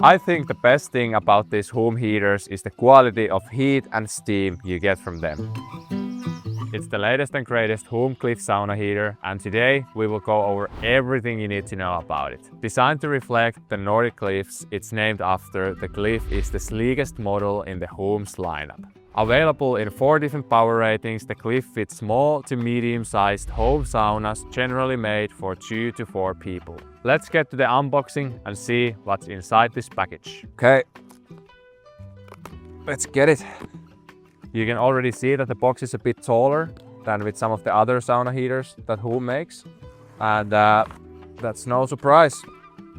I think the best thing about these HUUM heaters is the quality of heat and steam you get from them. It's the latest and greatest HUUM Cliff sauna heater, and today we will go over everything you need to know about it. Designed to reflect the Nordic cliffs it's named after, the Cliff is the sleekest model in the HUUM's lineup. Available in 4 different power ratings, the Cliff fits small to medium-sized home saunas generally made for 2 to 4 people. Let's get to the unboxing and see what's inside this package. Okay, let's get it. You can already see that the box is a bit taller than with some of the other sauna heaters that HUUM makes. And that's no surprise,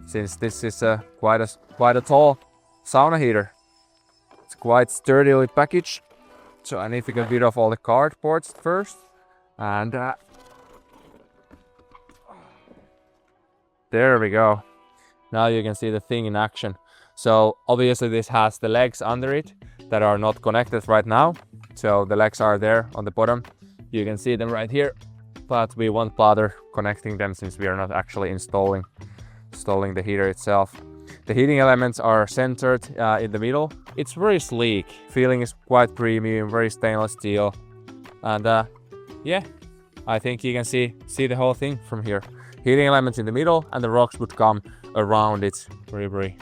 since this is quite a tall sauna heater. It's quite sturdily packaged. So I need to get rid of all the cardboards first. And there we go. Now you can see the thing in action. So obviously this has the legs under it that are not connected right now. So the legs are there on the bottom. You can see them right here, but we won't bother connecting them since we are not actually installing the heater itself. The heating elements are centered in the middle. It's very sleek. Feeling is quite premium, very stainless steel. And yeah, I think you can see the whole thing from here. Heating elements in the middle and the rocks would come around it. Very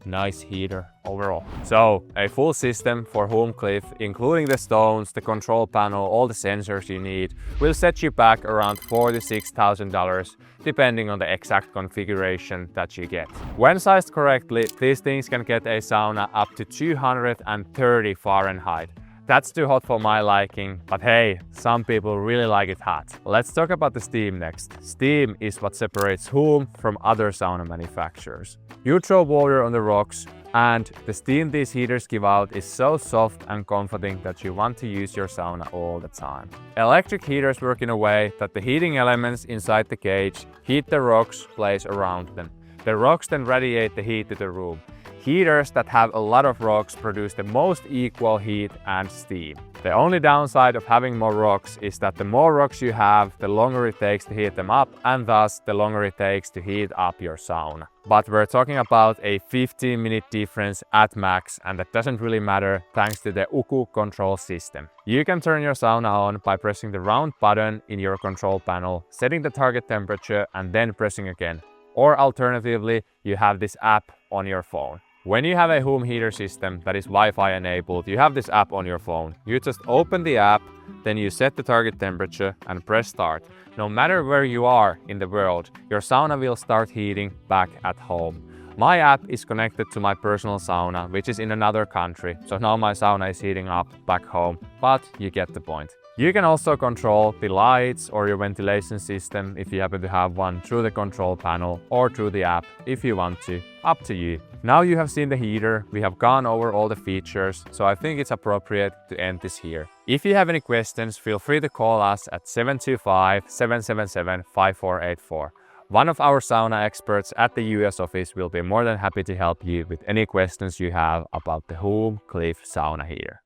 nice heater overall. So a full system for HUUM Cliff, including the stones, the control panel, all the sensors you need, will set you back around $4,000 to $6,000 depending on the exact configuration that you get. When sized correctly, these things can get a sauna up to 230 Fahrenheit. That's too hot for my liking, but hey, some people really like it hot. Let's talk about the steam next. Steam is what separates HUUM from other sauna manufacturers. You throw water on the rocks, and the steam these heaters give out is so soft and comforting that you want to use your sauna all the time. Electric heaters work in a way that the heating elements inside the cage heat the rocks placed around them. The rocks then radiate the heat to the room. Heaters that have a lot of rocks produce the most equal heat and steam. The only downside of having more rocks is that the more rocks you have, the longer it takes to heat them up, and thus the longer it takes to heat up your sauna. But we're talking about a 15-minute difference at max, and that doesn't really matter thanks to the HUUM control system. You can turn your sauna on by pressing the round button in your control panel, setting the target temperature and then pressing again. Or alternatively, you have this app on your phone. When you have a HUUM heater system that is Wi-Fi enabled, you have this app on your phone. You just open the app, then you set the target temperature and press start. No matter where you are in the world, your sauna will start heating back at home. My app is connected to my personal sauna, which is in another country, so now my sauna is heating up back home, but you get the point. You can also control the lights or your ventilation system if you happen to have one through the control panel or through the app if you want to. Up to you. Now you have seen the heater, we have gone over all the features, so I think it's appropriate to end this here. If you have any questions, feel free to call us at 725-777-5484. One of our sauna experts at the US office will be more than happy to help you with any questions you have about the HUUM Cliff sauna heater.